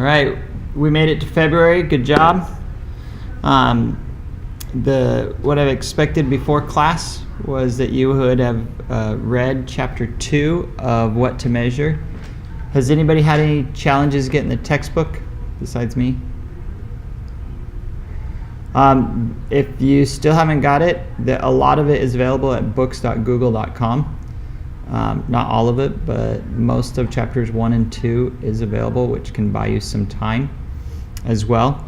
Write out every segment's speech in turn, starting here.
All right, we made it to February. Good job. What I expected before class was that you would have read chapter 2 of What to Measure. Has anybody had any challenges getting the textbook besides me? If you still haven't got it, a lot of it is available at books.google.com. Not all of it, but most of chapters 1 and 2 is available, which can buy you some time as well.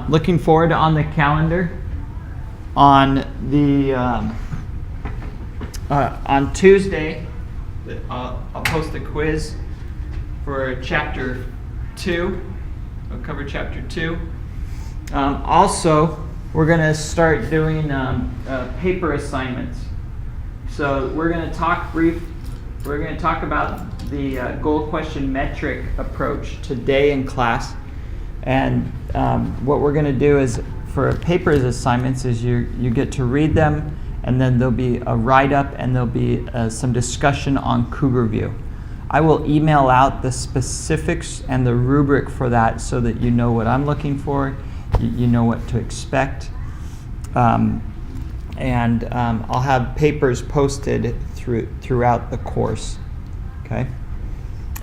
Looking forward on the calendar on Tuesday. I'll post a quiz for chapter 2. I'll cover chapter 2. Also, we're going to start doing paper assignments. So we're going to talk about the goal question metric approach today in class. And what we're going to do is for papers assignments is you get to read them, and then there'll be a write-up and there'll be some discussion on Cougar View. I will email out the specifics and the rubric for that so that you know what I'm looking for, you know what to expect. And I'll have papers posted throughout the course. Okay?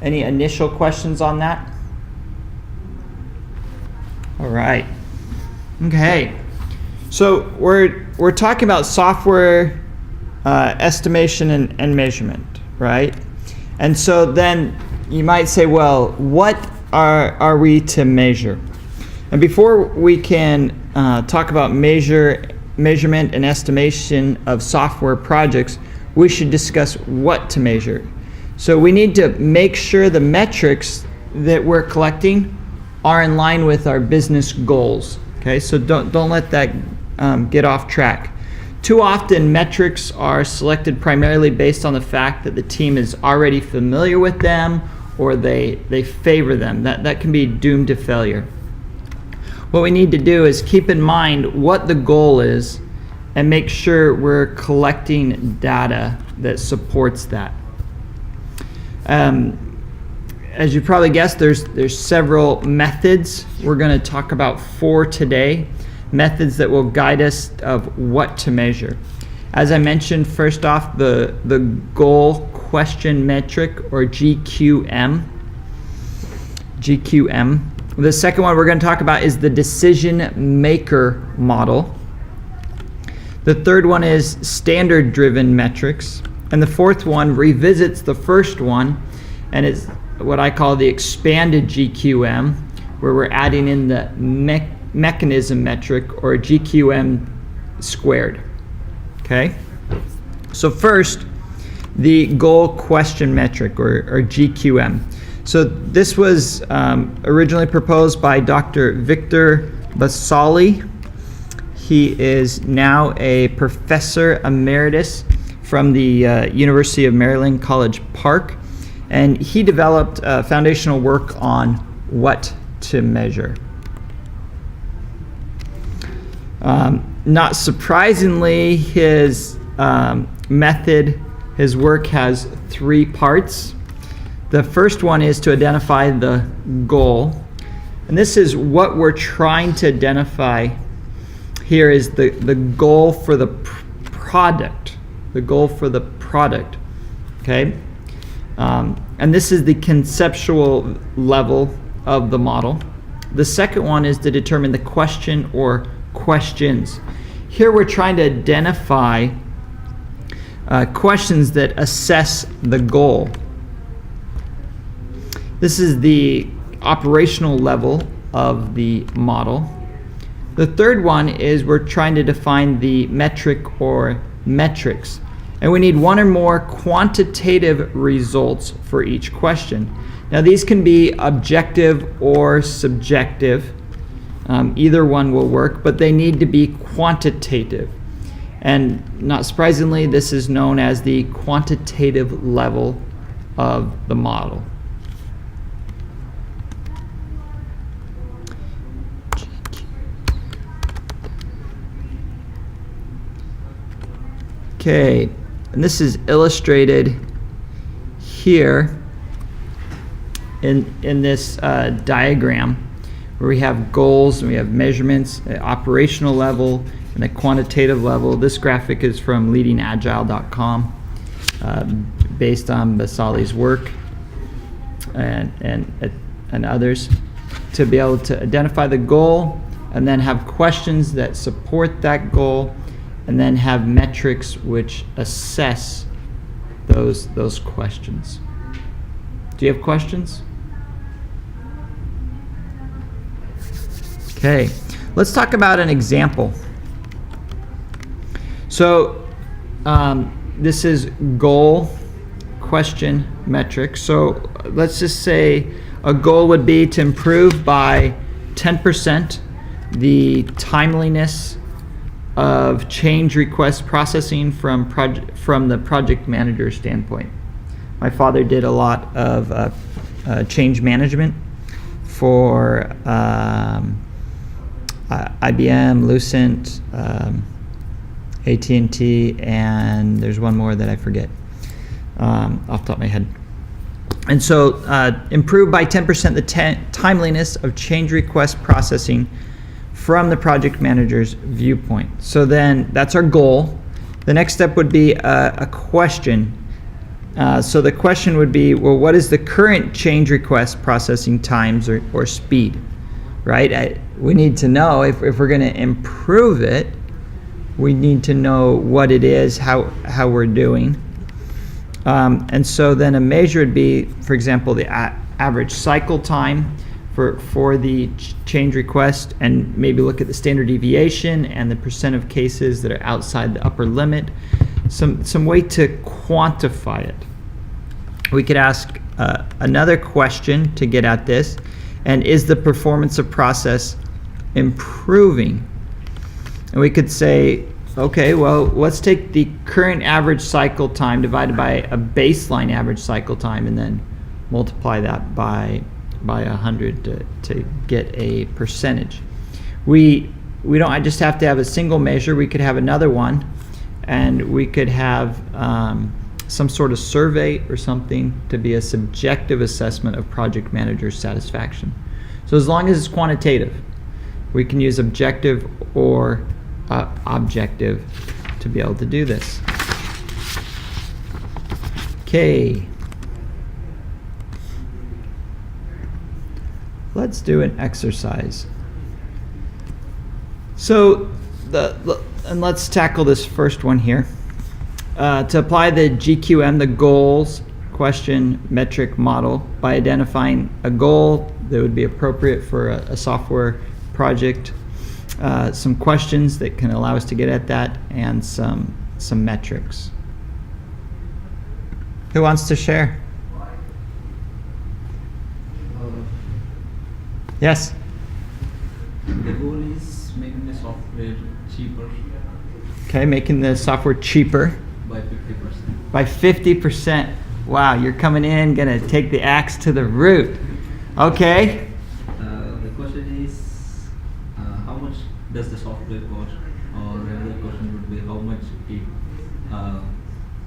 Any initial questions on that? All right. Okay. So we're talking about software estimation and measurement, right? And so then you might say, well, what are we to measure? And before we can talk about measurement and estimation of software projects, we should discuss what to measure. So we need to make sure the metrics that we're collecting are in line with our business goals. Okay, so don't let that get off track. Too often metrics are selected primarily based on the fact that the team is already familiar with them or they favor them. That can be doomed to failure. What we need to do is keep in mind what the goal is and make sure we're collecting data that supports that. As you probably guessed, there's several methods. We're going to talk about 4 today, methods that will guide us of what to measure. As I mentioned, first off, the goal question metric, or GQM. The second one we're going to talk about is the decision maker model. The third one is standard driven metrics. And the fourth one revisits the first one, and it's what I call the expanded GQM, where we're adding in the mechanism metric, or GQM squared. Okay? So first, the goal question metric, or GQM. So this was originally proposed by Dr. Victor Basali. He is now a professor emeritus from the University of Maryland, College Park. And he developed foundational work on what to measure. Not surprisingly, his method, his work has 3 parts. The first one is to identify the goal. And this is what we're trying to identify here is the goal for the product. The goal for the product. Okay? And this is the conceptual level of the model. The second one is to determine the question or questions. Here we're trying to identify questions that assess the goal. This is the operational level of the model. The third one is we're trying to define the metric or metrics. And we need 1 or more quantitative results for each question. Now these can be objective or subjective. Either one will work, but they need to be quantitative. And not surprisingly, this is known as the quantitative level of the model. Okay, and this is illustrated here in this diagram where we have goals and we have measurements at operational level and a quantitative level. This graphic is from leadingagile.com, based on Basali's work and others, to be able to identify the goal and then have questions that support that goal, and then have metrics which assess those questions. Do you have questions? Okay, let's talk about an example. So this is goal, question, metric. So let's just say a goal would be to improve by 10% the timeliness of change request processing from the project manager standpoint. My father did a lot of change management for IBM, Lucent, AT&T, and there's one more that I forget off the top of my head. And so improve by 10% the timeliness of change request processing from the project manager's viewpoint. So then that's our goal. The next step would be a question. So the question would be, well, what is the current change request processing times or speed, right? We need to know if we're going to improve it, we need to know what it is, how we're doing. And so then a measure would be, for example, the average cycle time for the change request, and maybe look at the standard deviation and the percent of cases that are outside the upper limit. Some way to quantify it. We could ask another question to get at this, and is the performance of process improving? And we could say, okay, well, let's take the current average cycle time divided by a baseline average cycle time, and then multiply that by 100 to get a percentage. We don't just have to have a single measure. We could have another one, and we could have some sort of survey or something to be a subjective assessment of project manager satisfaction. So as long as it's quantitative, we can use objective or objective to be able to do this. Okay. Let's do an exercise. So and let's tackle this first one here. To apply the GQM, the goals, question, metric model, by identifying a goal that would be appropriate for a software project, some questions that can allow us to get at that, and some metrics. Who wants to share? Yes? The goal is making the software cheaper Okay, making the software cheaper by 50%. by 50%. Wow, you're coming in, gonna take the axe to the root. Okay. The question is, how much does the software cost? Or another question would be, how much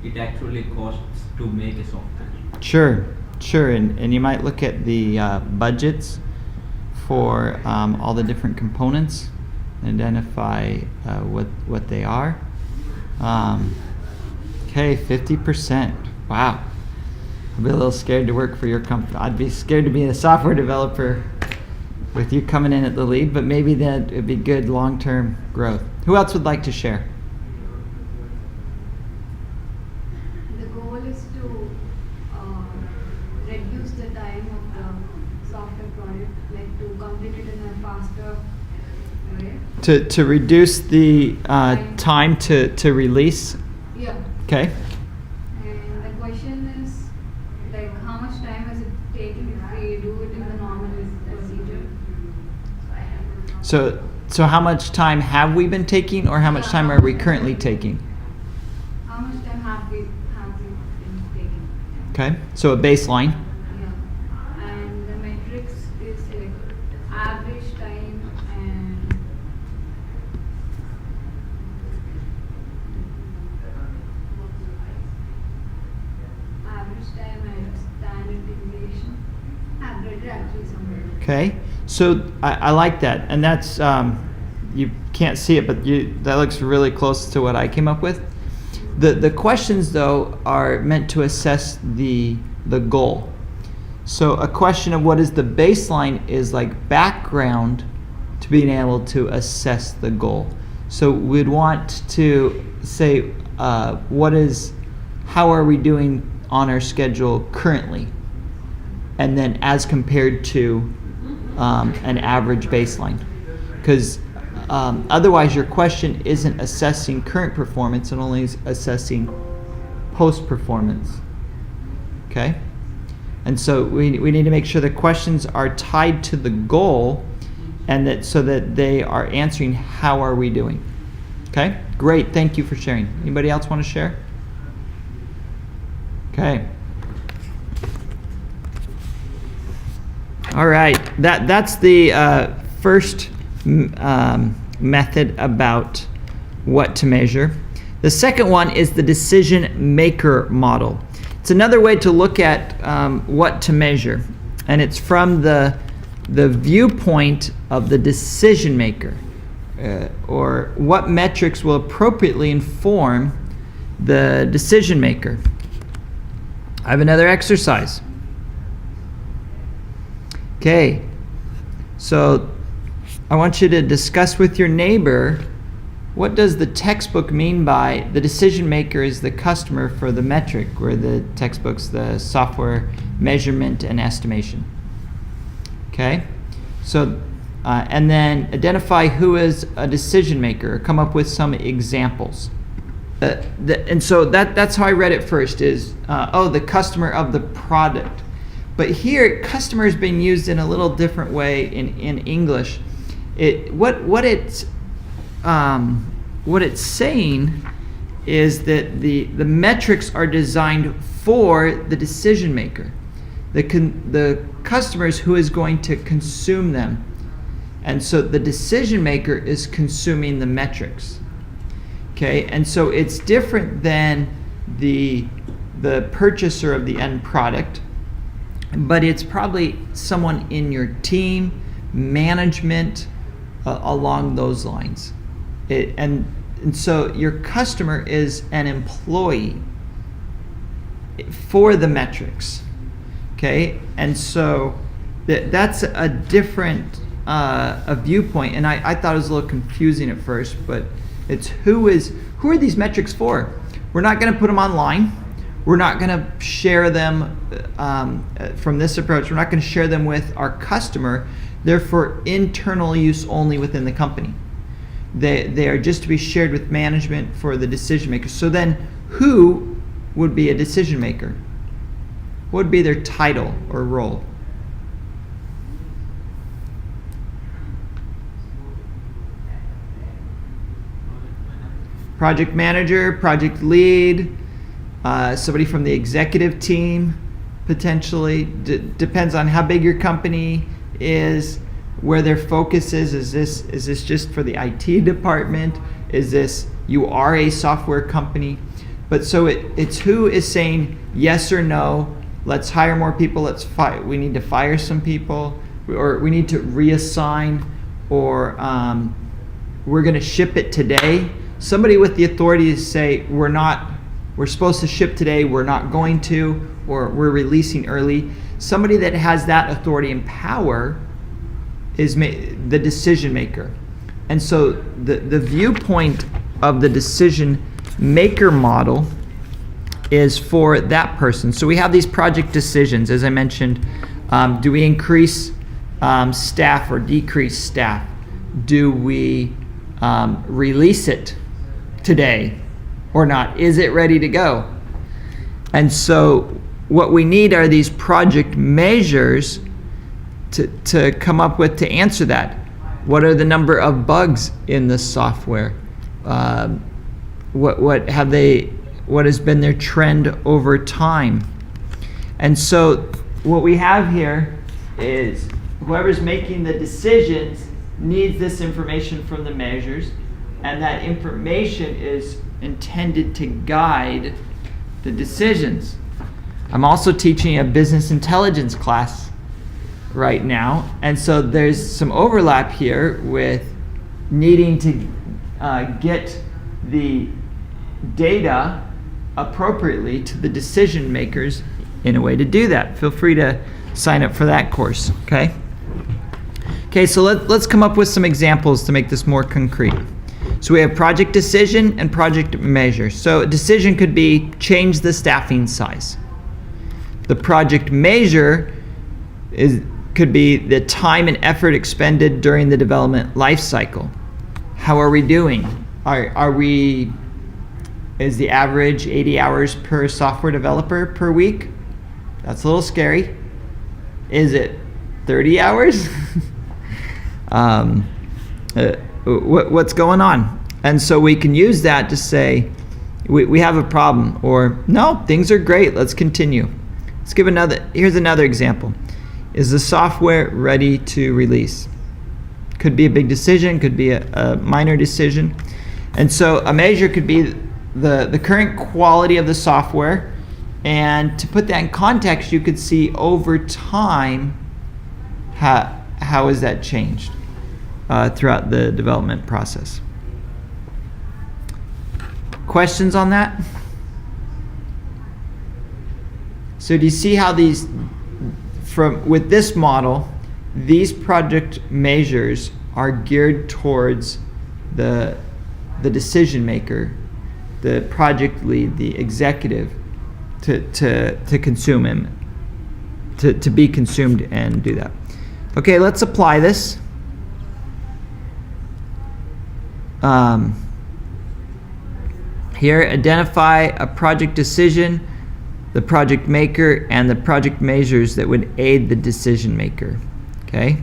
it actually costs to make a software? Sure, and you might look at the budgets for all the different components, identify what they are. Okay, 50%. Wow. I'd be a little scared to work for your company. I'd be scared to be a software developer with you coming in at the lead, but maybe that would be good long-term growth. Who else would like to share? The goal is to reduce the time of the software project, like to complete it in a faster way. To reduce the time to release. Yeah. Okay. And the question is, like, how much time is it taking if we do it in the normal procedure? So how much time have we been taking, or how much time are we currently taking? How much time have we been taking? Okay. So a baseline. Yeah. And the metrics is like average time and standard deviation. Okay, so I like that, and that's you can't see it, but that looks really close to what I came up with. The questions though are meant to assess the goal. So a question of what is the baseline is like background to being able to assess the goal. So we'd want to say how are we doing on our schedule currently, and then as compared to an average baseline, because otherwise your question isn't assessing current performance and only is assessing post performance. Okay, and so we need to make sure the questions are tied to the goal, and that so that they are answering how are we doing. Okay, great, thank you for sharing. Anybody else want to share? Okay. All right, that's the first method about what to measure. The second one is the decision maker model. It's another way to look at what to measure, and it's from the viewpoint of the decision maker, or what metrics will appropriately inform the decision maker. I have another exercise. Okay, so I want you to discuss with your neighbor, what does the textbook mean by the decision maker is the customer for the metric, where the textbook's the software measurement and estimation. Okay, so and then identify who is a decision maker, or come up with some examples. And so that's how I read it first is, the customer of the product. But here, customer is being used in a little different way in English. What it's saying is that the metrics are designed for the decision maker, the customers who is going to consume them. And so the decision maker is consuming the metrics. Okay, and so it's different than the purchaser of the end product, but it's probably someone in your team, management, along those lines. And so your customer is an employee for the metrics. Okay, and so that's a different a viewpoint, and I thought it was a little confusing at first, but it's who are these metrics for? We're not going to put them online. We're not going to share them from this approach. We're not going to share them with our customer. They're for internal use only within the company. They are just to be shared with management for the decision makers. So then who would be a decision maker? What would be their title or role? Project manager, project lead, somebody from the executive team, potentially. Depends on how big your company is, where their focus is. Is this just for the IT department? Is this, you are a software company? But so it's who is saying yes or no, let's hire more people, we need to fire some people, or we need to reassign, or we're going to ship it today. Somebody with the authority to say we're supposed to ship today, we're not going to, or we're releasing early. Somebody that has that authority and power is the decision maker. And so the viewpoint of the decision maker model is for that person. So we have these project decisions, as I mentioned. Do we increase staff or decrease staff? Do we release it today or not? Is it ready to go? And so what we need are these project measures to come up with to answer that. What are the number of bugs in the software? What has been their trend over time? And so what we have here is whoever's making the decisions needs this information from the measures, and that information is intended to guide the decisions. I'm also teaching a business intelligence class right now, and so there's some overlap here with needing to get the data appropriately to the decision makers in a way to do that. Feel free to sign up for that course, okay? Okay, so let's come up with some examples to make this more concrete. So we have project decision and project measure. So a decision could be change the staffing size. The project measure could be the time and effort expended during the development life cycle. How are we doing? Is the average 80 hours per software developer per week? That's a little scary. Is it 30 hours? What's going on? And so we can use that to say we have a problem, or no, things are great, let's continue. Here's another example. Is the software ready to release? Could be a big decision, could be a minor decision. And so a measure could be the current quality of the software, and to put that in context, you could see over time how has that changed throughout the development process. Questions on that? So do you see how with this model, these project measures are geared towards the decision maker, the project lead, the executive, to consume him, to be consumed and do that. Okay, let's apply this. Here, identify a project decision, the project maker, and the project measures that would aid the decision maker. Okay,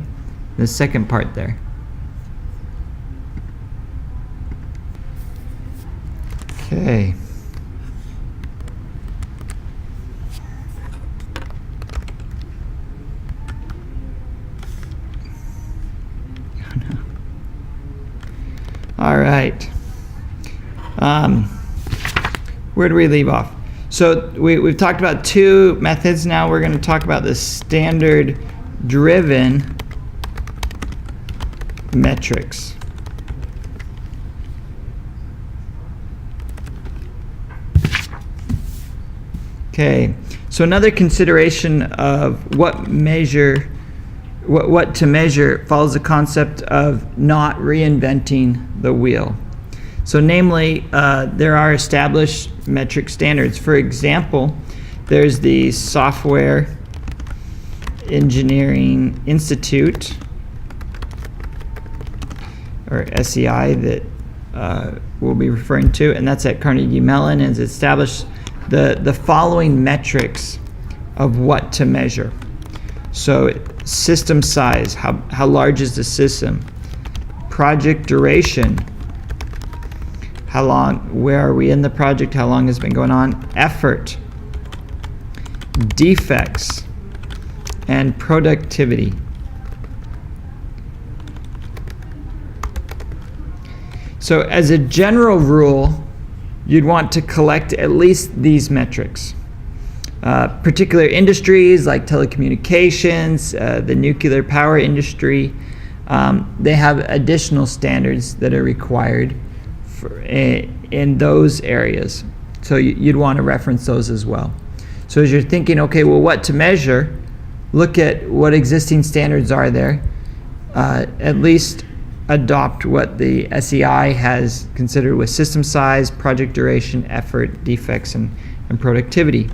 the second part there. Okay. All right. Where do we leave off? So we've talked about two methods. Now we're going to talk about the standard-driven metrics. Okay, so another consideration of what to measure follows the concept of not reinventing the wheel. So namely, there are established metric standards. For example, there's the Software Engineering Institute, or SEI, that we'll be referring to, and that's at Carnegie Mellon, and it's established the following metrics of what to measure. So system size, how large is the system? Project duration, how long, where are we in the project, how long has it been going on? Effort, defects, and productivity. So as a general rule, you'd want to collect at least these metrics. Particular industries like telecommunications, the nuclear power industry, they have additional standards that are required in those areas. So you'd want to reference those as well. So as you're thinking, okay, well, what to measure, look at what existing standards are there. At least adopt what the SEI has considered with system size, project duration, effort, defects, and productivity.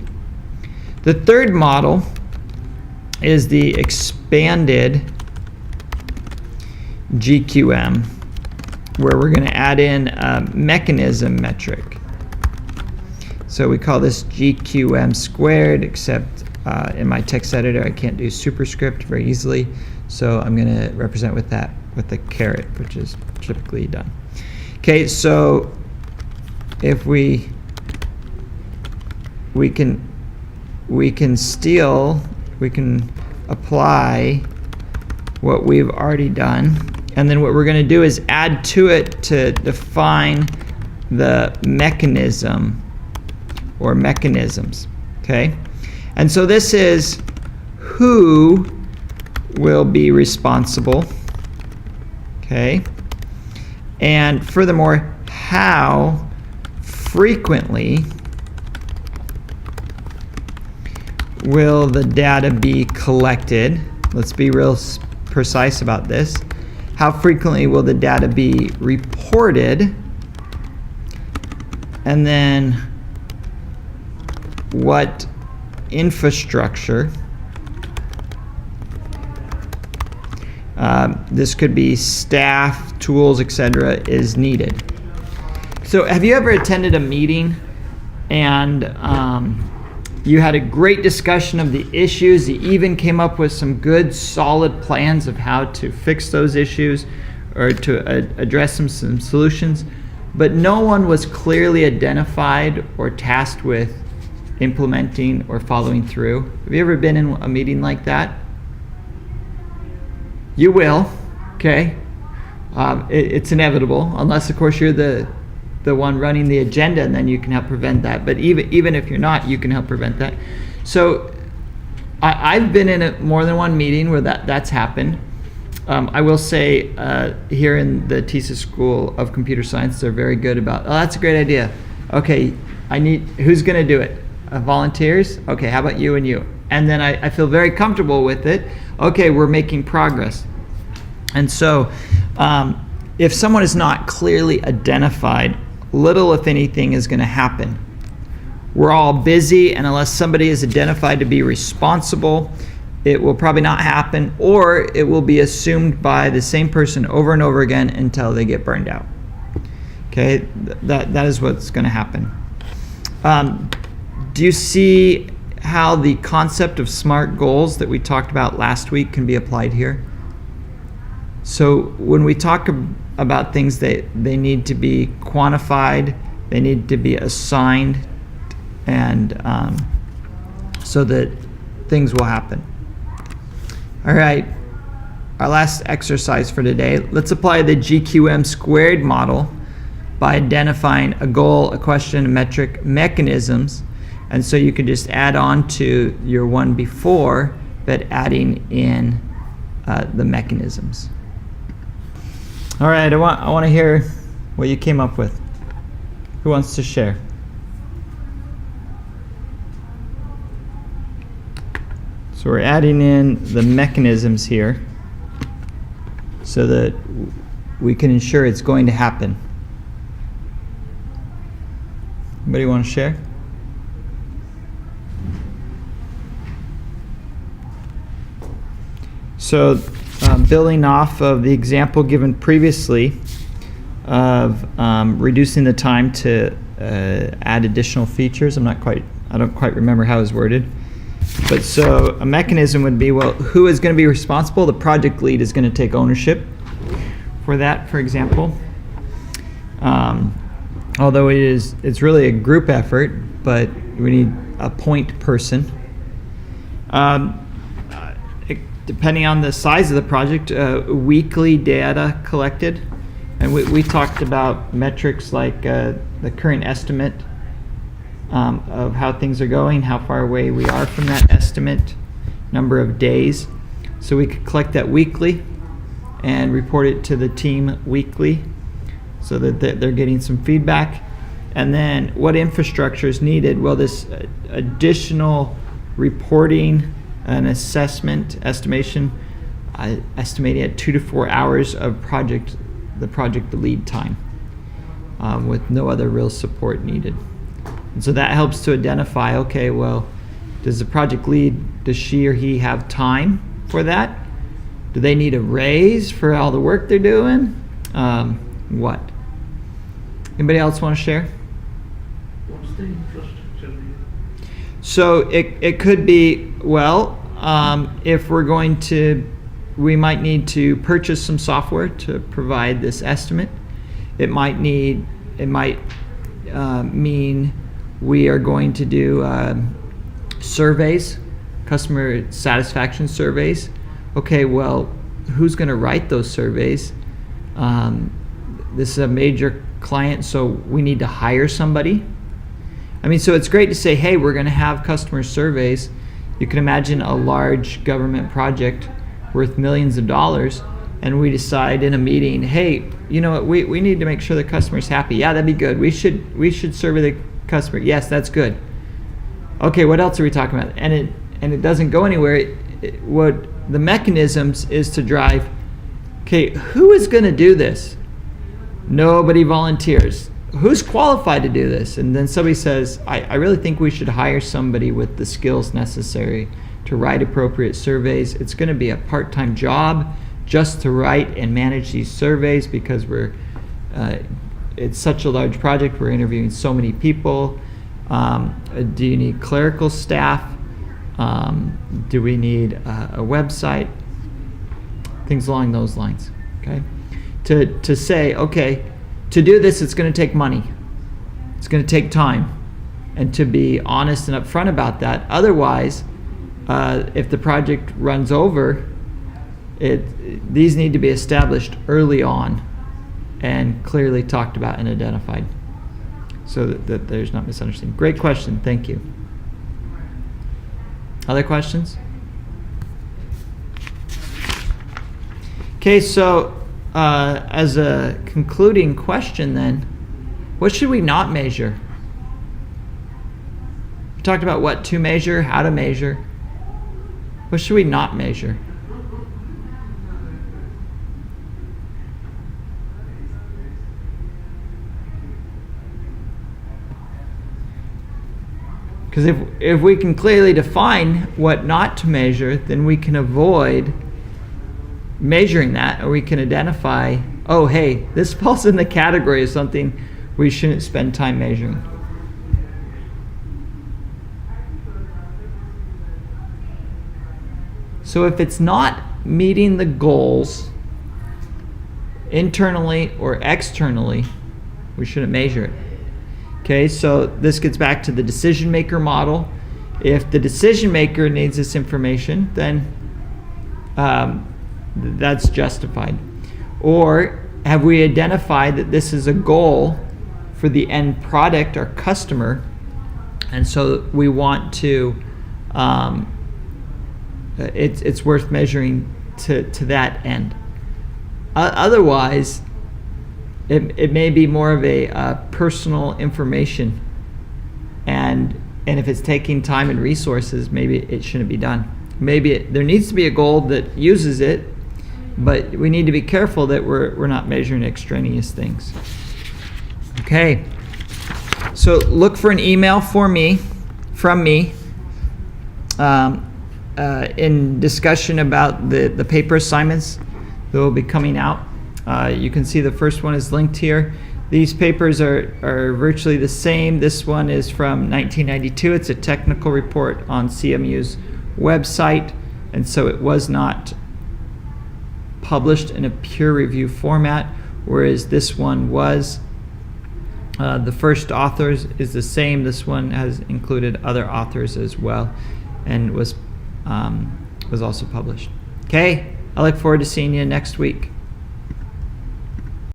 The third model is the expanded GQM, where we're going to add in a mechanism metric. So we call this GQM squared, except in my text editor I can't do superscript very easily, so I'm going to represent with that with the caret, which is typically done. Okay, so if we can apply what we've already done, and then what we're going to do is add to it to define the mechanism or mechanisms. Okay, and so this is who will be responsible? Okay. And furthermore, how frequently will the data be collected? Let's be real precise about this. How frequently will the data be reported? And then what infrastructure? This could be staff, tools, etc. is needed. So have you ever attended a meeting and you had a great discussion of the issues, you even came up with some good solid plans of how to fix those issues or to address some solutions, but no one was clearly identified or tasked with implementing or following through? Have you ever been in a meeting like that? You will, okay? It's inevitable, unless of course you're the one running the agenda, and then you can help prevent that. But even if you're not, you can help prevent that. So I've been in more than one meeting where that's happened. I will say here in the TESA School of Computer Science, they're very good about, oh, that's a great idea. Okay, who's gonna do it? Volunteers? Okay, how about you and you? And then I feel very comfortable with it. Okay, we're making progress. And so if someone is not clearly identified, little if anything is going to happen. We're all busy, and unless somebody is identified to be responsible, it will probably not happen, or it will be assumed by the same person over and over again until they get burned out. Okay, that is what's going to happen. Do you see how the concept of SMART goals that we talked about last week can be applied here? So when we talk about things, they need to be quantified, they need to be assigned, and so that things will happen. All right, our last exercise for today. Let's apply the GQM squared model by identifying a goal, a question, a metric, mechanisms. And so you can just add on to your one before, but adding in the mechanisms. All right, I want to hear what you came up with. Who wants to share? So we're adding in the mechanisms here so that we can ensure it's going to happen. Anybody want to share? So building off of the example given previously of reducing the time to add additional features, I don't quite remember how it was worded. But so a mechanism would be, well, who is going to be responsible? The project lead is going to take ownership for that, for example. Although it's really a group effort, but we need a point person. Depending on the size of the project, weekly data collected. And we talked about metrics like the current estimate of how things are going, how far away we are from that estimate, number of days. So we could collect that weekly and report it to the team weekly so that they're getting some feedback. And then what infrastructure is needed? Well, this additional reporting and estimation, estimating at 2 to 4 hours of the project lead time with no other real support needed. And so that helps to identify, okay, well, does the project lead, does she or he have time for that? Do they need a raise for all the work they're doing? What? Anybody else want to share? What's the infrastructure? So it could be, well, if we might need to purchase some software to provide this estimate. It might mean we are going to do surveys, customer satisfaction surveys. Okay, well, who's going to write those surveys? This is a major client, so we need to hire somebody. I mean, so it's great to say, hey, we're going to have customer surveys. You can imagine a large government project worth millions of dollars, and we decide in a meeting, hey, you know what, we need to make sure the customer's happy. Yeah, that'd be good. We should survey the customer. Yes, that's good. Okay, what else are we talking about? And it doesn't go anywhere. What the mechanisms is to drive, okay, who is going to do this? Nobody volunteers. Who's qualified to do this? And then somebody says, I really think we should hire somebody with the skills necessary to write appropriate surveys. It's going to be a part-time job just to write and manage these surveys because it's such a large project. We're interviewing so many people. Do you need clerical staff? Do we need a website? Things along those lines. Okay. To say, okay, to do this, it's going to take money. It's going to take time, and to be honest and upfront about that. Otherwise, if the project runs over, these need to be established early on and clearly talked about and identified, so that there's not misunderstanding. Great question. Thank you. Other questions? Okay, so as a concluding question then, what should we not measure? We talked about what to measure, how to measure. What should we not measure? Because if we can clearly define what not to measure, then we can avoid measuring that, or we can identify, oh, hey, this falls in the category of something we shouldn't spend time measuring. So if it's not meeting the goals internally or externally, we shouldn't measure it. Okay, so this gets back to the decision maker model. If the decision maker needs this information, then that's justified. Or have we identified that this is a goal for the end product, our customer, and so we want to, it's worth measuring to that end. Otherwise, it may be more of a personal information, and if it's taking time and resources, maybe it shouldn't be done. Maybe there needs to be a goal that uses it, but we need to be careful that we're not measuring extraneous things. Okay, so look for an email from me in discussion about the paper assignments that will be coming out. You can see the first one is linked here. These papers are virtually the same. This one is from 1992. It's a technical report on CMU's website, and so it was not published in a peer review format, whereas this one was. The first authors is the same. This one has included other authors as well, and was also published. Okay, I look forward to seeing you next week.